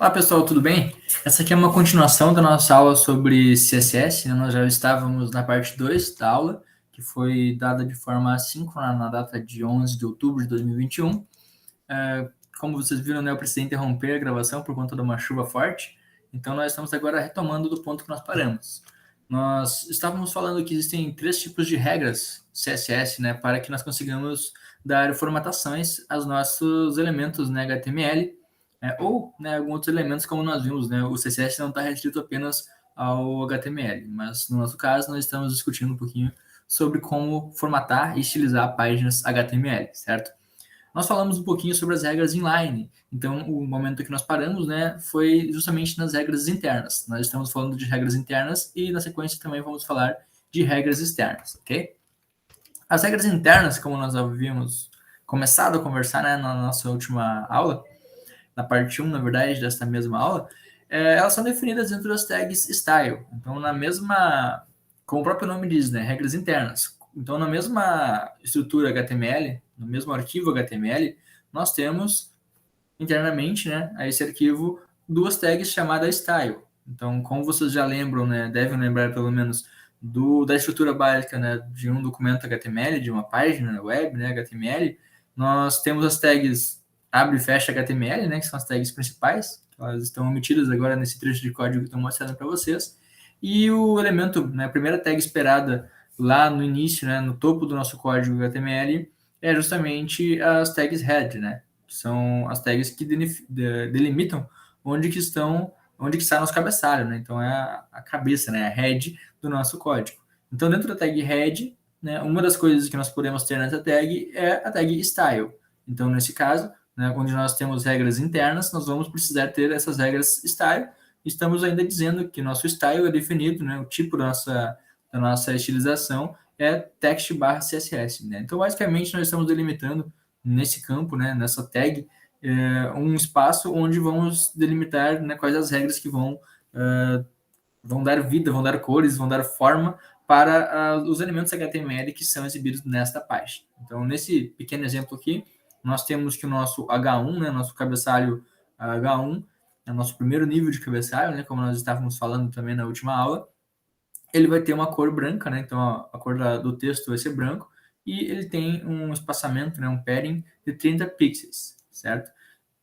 Olá pessoal, tudo bem? Essa aqui é uma continuação da nossa aula sobre CSS, né? Nós já estávamos na parte 2 da aula, que foi dada de forma assíncrona na data de 11 de outubro de 2021. Como vocês viram, né, eu precisei interromper a gravação por conta de uma chuva forte, então nós estamos agora retomando do ponto que nós paramos. Nós estávamos falando que existem 3 tipos de regras CSS, né, para que nós consigamos dar formatações aos nossos elementos, né, HTML, ou, né, alguns outros elementos, como nós vimos, né, o CSS não está restrito apenas ao HTML, mas no nosso caso nós estamos discutindo um pouquinho sobre como formatar e estilizar páginas HTML, certo? Nós falamos um pouquinho sobre as regras inline, então o momento que nós paramos, né, foi justamente nas regras internas. Nós estamos falando de regras internas e na sequência também vamos falar de regras externas, ok? As regras internas, como nós havíamos começado a conversar, né, na nossa última aula, na parte 1, na verdade, dessa mesma aula, elas são definidas dentro das tags style. Então, como o próprio nome diz, né, regras internas. Então, na mesma estrutura HTML, no mesmo arquivo HTML, nós temos internamente, né, a esse arquivo, duas tags chamadas style. Então, como vocês já lembram, né, devem lembrar pelo menos da estrutura básica, né, de um documento HTML, de uma página web, né, HTML, nós temos as tags abre e fecha HTML, né, que são as tags principais, elas estão omitidas agora nesse trecho de código que estou mostrando para vocês, e o elemento, né, a primeira tag esperada lá no início, né, no topo do nosso código HTML, é justamente as tags head, né, são as tags que delimitam onde que está nosso cabeçalho, né, então é a cabeça, né, a head do nosso código. Então, dentro da tag head, né, uma das coisas que nós podemos ter nessa tag é a tag style. Então, nesse caso, né, onde nós temos regras internas, nós vamos precisar ter essas regras style. Estamos ainda dizendo que nosso style é definido, né, o tipo da nossa estilização é text/css. Né? Então, basicamente, nós estamos delimitando nesse campo, né, nessa tag, um espaço onde vamos delimitar, né, quais as regras que vão dar vida, vão dar cores, vão dar forma para os elementos HTML que são exibidos nesta página. Então, nesse pequeno exemplo aqui, nós temos que o nosso H1, né, nosso cabeçalho H1, é o nosso primeiro nível de cabeçalho, né, como nós estávamos falando também na última aula, ele vai ter uma cor branca, né, então a cor do texto vai ser branco, e ele tem um espaçamento, né, um padding de 30 pixels, certo?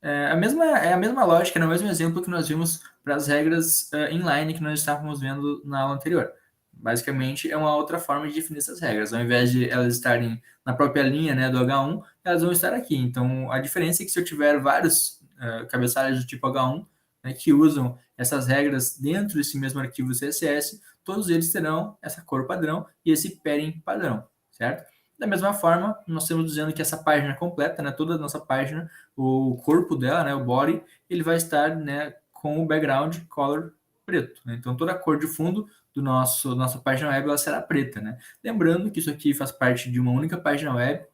É a mesma lógica, é o mesmo exemplo que nós vimos para as regras inline que nós estávamos vendo na aula anterior. Basicamente, é uma outra forma de definir essas regras. Ao invés de elas estarem na própria linha, né, do H1, elas vão estar aqui. Então, a diferença é que se eu tiver vários cabeçalhos do tipo H1, né, que usam essas regras dentro desse mesmo arquivo CSS, todos eles terão essa cor padrão e esse padding padrão, certo? Da mesma forma, nós estamos dizendo que essa página completa, né, toda a nossa página, o corpo dela, né, o body, ele vai estar, né, com o background color preto. Né? Então, toda a cor de fundo nossa página web ela será preta. Né? Lembrando que isso aqui faz parte de uma única página web,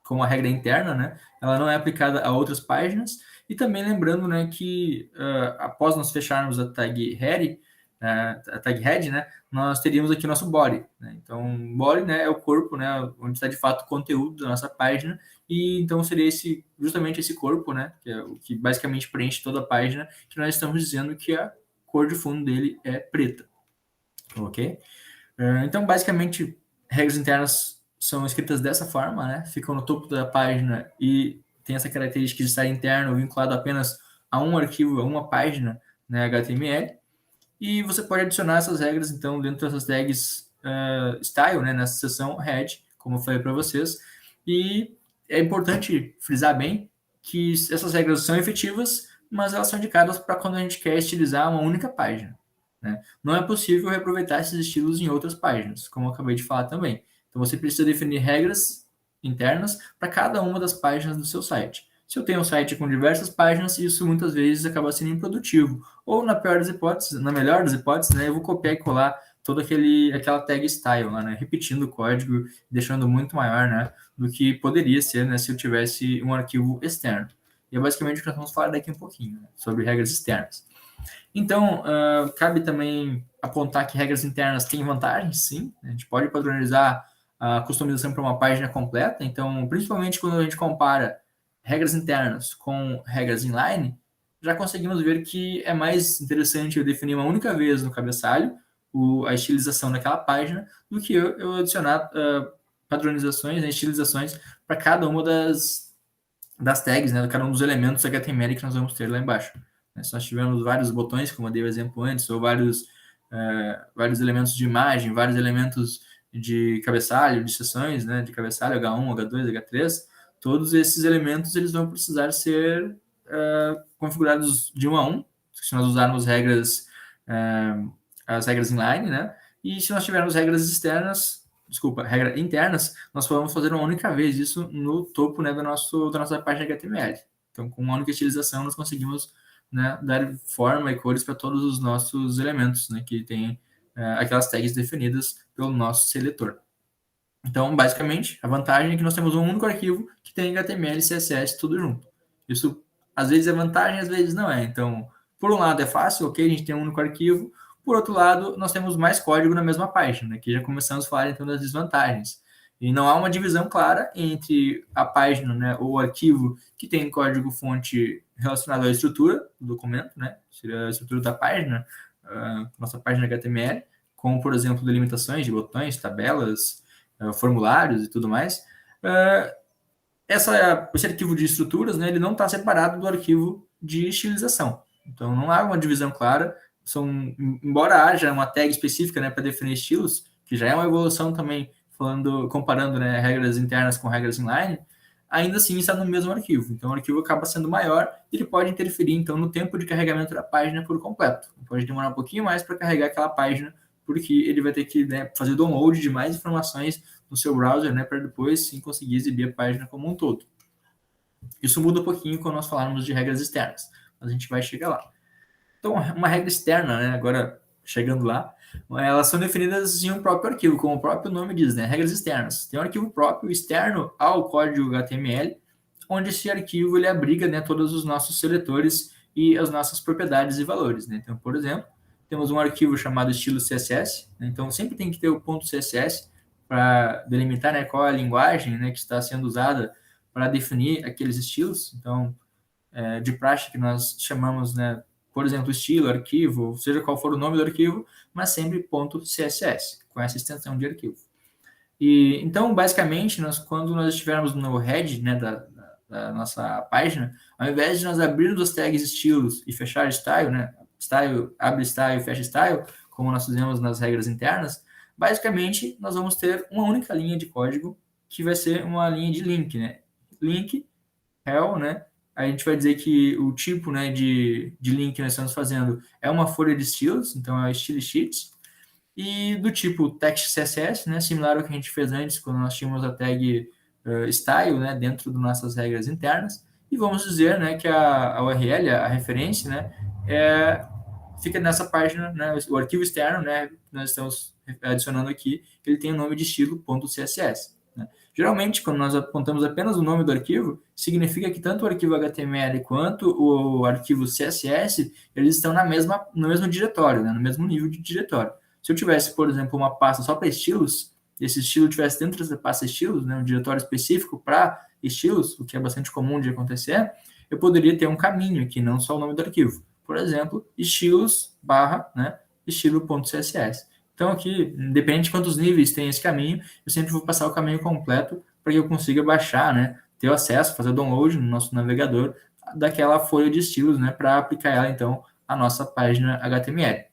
como a regra interna, né? Ela não é aplicada a outras páginas. E também lembrando, né, que após nós fecharmos a tag head, né, nós teríamos aqui nosso body. Né? Então, body, né, é o corpo, né, onde está de fato o conteúdo da nossa página. E então seria justamente esse corpo, né, que é o que basicamente preenche toda a página, que nós estamos dizendo que a cor de fundo dele é preta. Ok? Então, basicamente, regras internas são escritas dessa forma, né? Ficam no topo da página e tem essa característica de estar interno, vinculado apenas a um arquivo, a uma página, né, HTML. E você pode adicionar essas regras, então, dentro dessas tags style, né, nessa seção head, como eu falei para vocês. E é importante frisar bem que essas regras são efetivas, mas elas são indicadas para quando a gente quer estilizar uma única página. Né? Não é possível reaproveitar esses estilos em outras páginas, como eu acabei de falar também. Então, você precisa definir regras internas para cada uma das páginas do seu site. Se eu tenho um site com diversas páginas, isso muitas vezes acaba sendo improdutivo. Ou, na melhor das hipóteses, né, eu vou copiar e colar toda aquela tag style lá, né, repetindo o código, deixando muito maior, né, do que poderia ser, né, se eu tivesse um arquivo externo. E é basicamente o que nós vamos falar daqui um pouquinho, né, sobre regras externas. Então, cabe também apontar que regras internas têm vantagens, sim. A gente pode padronizar a customização para uma página completa. Então, principalmente quando a gente compara regras internas com regras inline, já conseguimos ver que é mais interessante eu definir uma única vez no cabeçalho a estilização daquela página do que eu adicionar padronizações, né, estilizações para cada uma das tags, né, cada um dos elementos HTML que nós vamos ter lá embaixo. Se nós tivermos vários botões, como eu dei o exemplo antes, ou vários elementos de imagem, vários elementos de cabeçalho, de seções, né, de cabeçalho, H1, H2, H3, todos esses elementos eles vão precisar ser configurados de um a um, se nós usarmos as regras inline, né, e se nós tivermos regras internas, nós vamos fazer uma única vez isso no topo, né, da nossa página HTML. Então, com uma única estilização, nós conseguimos, né, dar forma e cores para todos os nossos elementos, né, que tem aquelas tags definidas pelo nosso seletor. Então, basicamente, a vantagem é que nós temos um único arquivo que tem HTML e CSS tudo junto. Isso, às vezes, é vantagem, às vezes não é. Então, por um lado é fácil, ok, a gente tem um único arquivo. Por outro lado, nós temos mais código na mesma página, né, que já começamos a falar, então, das desvantagens. E não há uma divisão clara entre a página, né, ou o arquivo que tem código-fonte relacionado à estrutura do documento, né, seria a estrutura da página, nossa página HTML, como, por exemplo, delimitações de botões, tabelas, formulários e tudo mais. Esse arquivo de estruturas, né, ele não está separado do arquivo de estilização. Então, não há uma divisão clara. Embora haja uma tag específica, né, para definir estilos, que já é uma evolução também, comparando, né, regras internas com regras inline, ainda assim está no mesmo arquivo. Então, o arquivo acaba sendo maior e ele pode interferir, então, no tempo de carregamento da página por completo. Pode demorar um pouquinho mais para carregar aquela página, porque ele vai ter que, né, fazer download de mais informações no seu browser, né, para depois sim conseguir exibir a página como um todo. Isso muda um pouquinho quando nós falarmos de regras externas, mas a gente vai chegar lá. Então, uma regra externa, né, agora chegando lá, elas são definidas em um próprio arquivo, como o próprio nome diz, né, regras externas. Tem um arquivo próprio externo ao código HTML, onde esse arquivo ele abriga, né, todos os nossos seletores e as nossas propriedades e valores, né? Então, por exemplo, temos um arquivo chamado estilo CSS, né? Então sempre tem que ter o ponto CSS para delimitar, né, qual é a linguagem, né, que está sendo usada para definir aqueles estilos. Então, de praxe que nós chamamos, né, por exemplo, estilo, arquivo, seja qual for o nome do arquivo, mas sempre ponto .css, com essa extensão de arquivo. E, então, basicamente, quando nós estivermos no head, né, da nossa página, ao invés de nós abrirmos as tags estilos e fechar style, né, style, abre style, fecha style, como nós fizemos nas regras internas, basicamente, nós vamos ter uma única linha de código que vai ser uma linha de link, né? Link, hell, né? A gente vai dizer que o tipo, né, de link que nós estamos fazendo é uma folha de estilos, então é o style sheets, e do tipo text CSS, né, similar ao que a gente fez antes, quando nós tínhamos a tag style, né, dentro das nossas regras internas, e vamos dizer, né, que a URL, a referência, né, fica nessa página, né, o arquivo externo, né, que nós estamos adicionando aqui, ele tem o nome de estilo.css. Né? Geralmente, quando nós apontamos apenas o nome do arquivo, significa que tanto o arquivo HTML quanto o arquivo CSS, eles estão no mesmo diretório, né, no mesmo nível de diretório. Se eu tivesse, por exemplo, uma pasta só para estilos, e esse estilo tivesse dentro dessa pasta estilos, né, um diretório específico para estilos, o que é bastante comum de acontecer, eu poderia ter um caminho aqui, não só o nome do arquivo. Por exemplo, estilos barra, né, estilo.css. Então aqui, independente de quantos níveis tem esse caminho, eu sempre vou passar o caminho completo para que eu consiga baixar, né, ter acesso, fazer download no nosso navegador daquela folha de estilos, né, para aplicar ela, então, à nossa página HTML.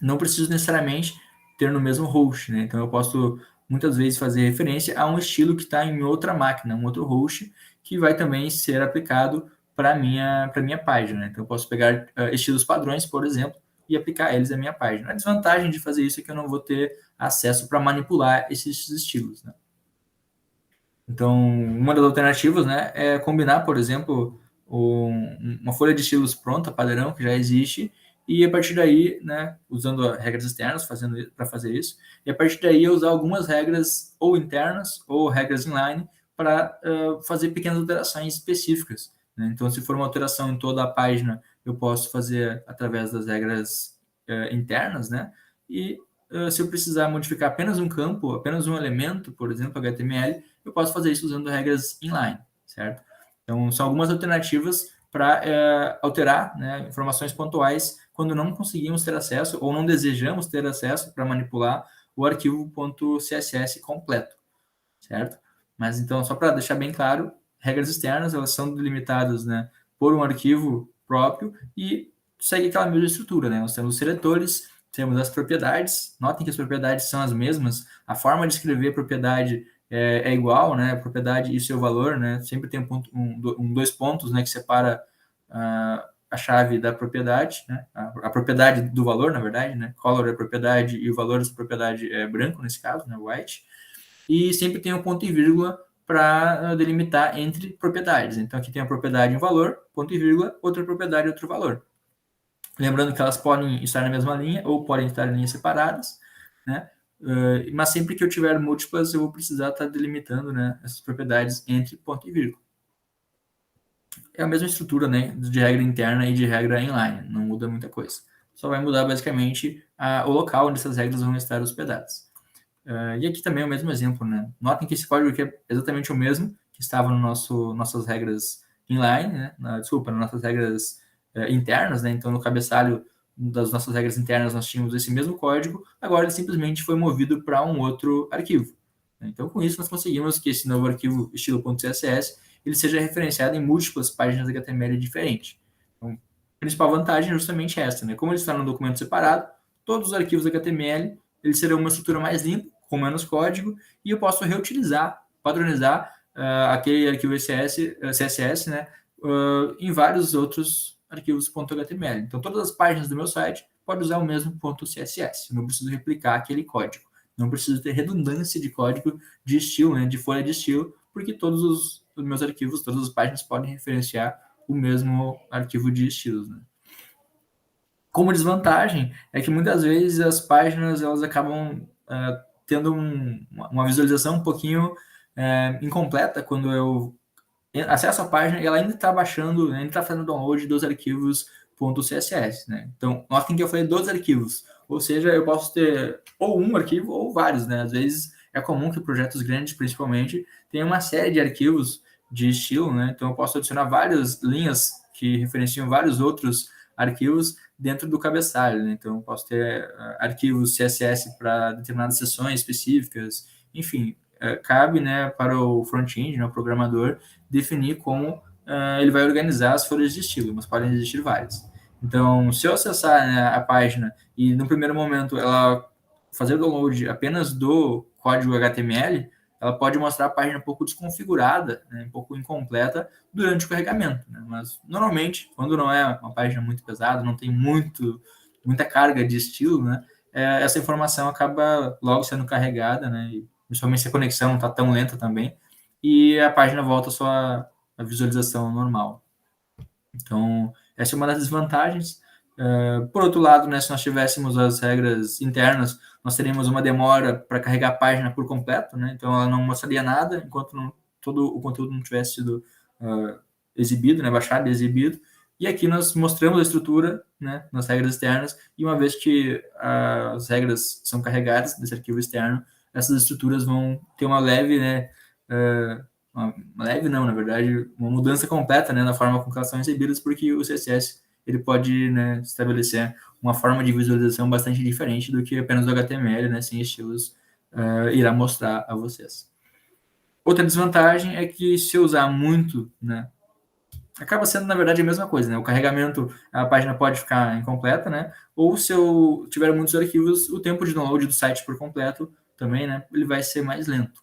Não preciso necessariamente ter no mesmo host, né? Então eu posso muitas vezes fazer referência a um estilo que está em outra máquina, um outro host, que vai também ser aplicado para a minha página. Né? Então eu posso pegar estilos padrões, por exemplo, e aplicar eles à minha página. A desvantagem de fazer isso é que eu não vou ter acesso para manipular esses estilos. Né? Então, uma das alternativas, né, é combinar, por exemplo, uma folha de estilos pronta, padrão, que já existe, e a partir daí, né, usando regras externas para fazer isso, e a partir daí eu usar algumas regras ou internas ou regras inline para fazer pequenas alterações específicas. Né? Então, se for uma alteração em toda a página, eu posso fazer através das regras internas, né? E se eu precisar modificar apenas um campo, apenas um elemento, por exemplo, HTML, eu posso fazer isso usando regras inline, certo? Então, são algumas alternativas para alterar, né, informações pontuais quando não conseguimos ter acesso ou não desejamos ter acesso para manipular o arquivo .css completo, certo? Mas então, só para deixar bem claro, regras externas, elas são delimitadas, né, por um arquivo próprio e segue aquela mesma estrutura, né? Nós temos os seletores, temos as propriedades, notem que as propriedades são as mesmas, a forma de escrever propriedade é igual, né? Propriedade e seu valor, né? Sempre tem dois pontos, né, que separa a chave da propriedade, né? A propriedade do valor, na verdade, né? Color é propriedade e o valor dessa propriedade é branco, nesse caso, né? White. E sempre tem um ponto e vírgula para delimitar entre propriedades. Então, aqui tem a propriedade e um valor, ponto e vírgula, outra propriedade e outro valor. Lembrando que elas podem estar na mesma linha ou podem estar em linhas separadas, né? Mas sempre que eu tiver múltiplas, eu vou precisar estar delimitando, né, essas propriedades entre ponto e vírgula. É a mesma estrutura, né, de regra interna e de regra inline, não muda muita coisa. Só vai mudar basicamente o local onde essas regras vão estar hospedadas. E aqui também é o mesmo exemplo, né? Notem que esse código aqui é exatamente o mesmo que estava no nossas regras inline, né? Nas nossas regras internas, né? Então, no cabeçalho das nossas regras internas, nós tínhamos esse mesmo código, agora ele simplesmente foi movido para um outro arquivo. Então, com isso, nós conseguimos que esse novo arquivo estilo.css ele seja referenciado em múltiplas páginas HTML diferentes. Então, a principal vantagem é justamente essa, né? Como ele está num documento separado, todos os arquivos HTML eles serão uma estrutura mais limpa, com menos código, e eu posso reutilizar, padronizar aquele arquivo CSS, né, em vários outros arquivos .html. Então, todas as páginas do meu site podem usar o mesmo .css. Eu não preciso replicar aquele código. Não preciso ter redundância de código de estilo, né, de folha de estilo, porque todos os meus arquivos, todas as páginas podem referenciar o mesmo arquivo de estilos, né? Como desvantagem é que muitas vezes as páginas elas acabam tendo uma visualização um pouquinho incompleta quando eu acesso a página e ela ainda está baixando, ainda está fazendo download dos arquivos .css, né? Então, notem que eu falei dos arquivos, ou seja, eu posso ter ou um arquivo ou vários, né? Às vezes é comum que projetos grandes, principalmente, tenham uma série de arquivos de estilo, né? Então, eu posso adicionar várias linhas que referenciam vários outros arquivos dentro do cabeçalho, né? Então, eu posso ter arquivos CSS para determinadas seções específicas, enfim, cabe, né, para o front-end, né, o programador, definir como ele vai organizar as folhas de estilo, mas podem existir várias. Então, se eu acessar, né, a página e no primeiro momento ela fazer o download apenas do código HTML, ela pode mostrar a página um pouco desconfigurada, né, um pouco incompleta durante o carregamento, né? Mas normalmente, quando não é uma página muito pesada, não tem muita carga de estilo, né, essa informação acaba logo sendo carregada, né, e principalmente se a conexão não está tão lenta também, e a página volta só a visualização normal. Então, essa é uma das desvantagens. Por outro lado, né, se nós tivéssemos as regras internas, nós teríamos uma demora para carregar a página por completo, né? Então ela não mostraria nada enquanto todo o conteúdo não tivesse sido exibido, né, baixado e exibido. E aqui nós mostramos a estrutura, né, nas regras externas, e uma vez que as regras são carregadas desse arquivo externo, essas estruturas vão ter uma leve, né, uma leve não, na verdade, uma mudança completa, né, na forma com que elas são recebidas, porque o CSS ele pode, né, estabelecer uma forma de visualização bastante diferente do que apenas o HTML, né, sem estilos, irá mostrar a vocês. Outra desvantagem é que se eu usar muito, né, acaba sendo, na verdade, a mesma coisa, né? O carregamento, a página pode ficar incompleta, né? Ou se eu tiver muitos arquivos, o tempo de download do site por completo também, né? Ele vai ser mais lento.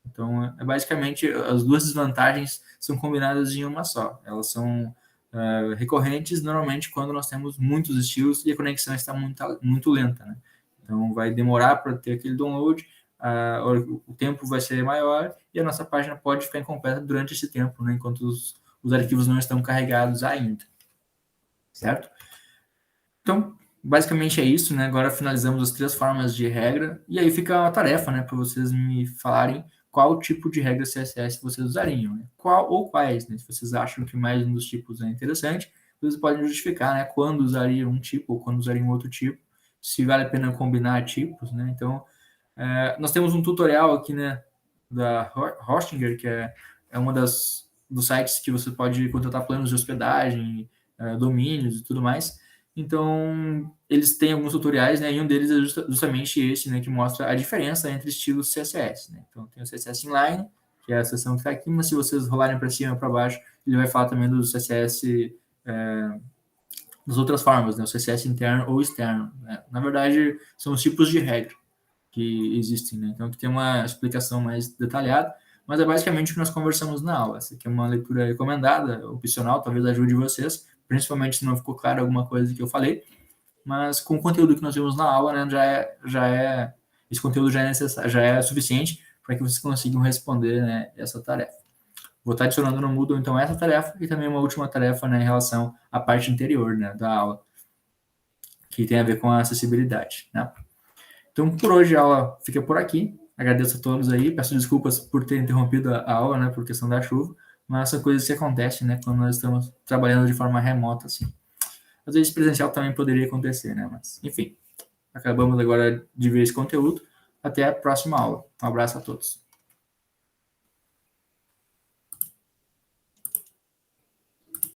Então, basicamente, as duas desvantagens são combinadas em uma só. Elas são recorrentes, normalmente, quando nós temos muitos estilos e a conexão está muito lenta, né? Então, vai demorar para ter aquele download, o tempo vai ser maior e a nossa página pode ficar incompleta durante esse tempo, né? Enquanto os arquivos não estão carregados ainda, certo? Então, basicamente é isso, né? Agora finalizamos as 3 formas de regra, e aí fica a tarefa, né, para vocês me falarem qual tipo de regra CSS vocês usariam, né? Qual ou quais, né? Se vocês acham que mais um dos tipos é interessante, vocês podem justificar, né, quando usariam um tipo ou quando usariam outro tipo, se vale a pena combinar tipos, né? Então, nós temos um tutorial aqui, né, da Hostinger, que é uma das dos sites que você pode contratar planos de hospedagem, domínios e tudo mais. Então, eles têm alguns tutoriais, né? E um deles é justamente esse, né? Que mostra a diferença entre estilos CSS, né? Então, tem o CSS Inline, que é a seção que está aqui, mas se vocês rolarem para cima e para baixo, ele vai falar também do CSS das outras formas, né? O CSS interno ou externo, né? Na verdade, são os tipos de regra que existem, né? Então, aqui tem uma explicação mais detalhada, mas é basicamente o que nós conversamos na aula. Essa aqui é uma leitura recomendada, opcional, talvez ajude vocês, principalmente se não ficou claro alguma coisa que eu falei, mas com o conteúdo que nós vimos na aula, né, esse conteúdo já é necessário, já é suficiente para que vocês consigam responder, né, essa tarefa. Vou estar adicionando no Moodle, então, essa tarefa e também uma última tarefa, né, em relação à parte interior, né, da aula, que tem a ver com a acessibilidade, né? Então, por hoje a aula fica por aqui. Agradeço a todos aí. Peço desculpas por ter interrompido a aula, né, por questão da chuva, mas são coisas que acontecem, né, quando nós estamos trabalhando de forma remota, assim. Às vezes presencial também poderia acontecer, né, mas, enfim. Acabamos agora de ver esse conteúdo. Até a próxima aula. Um abraço a todos.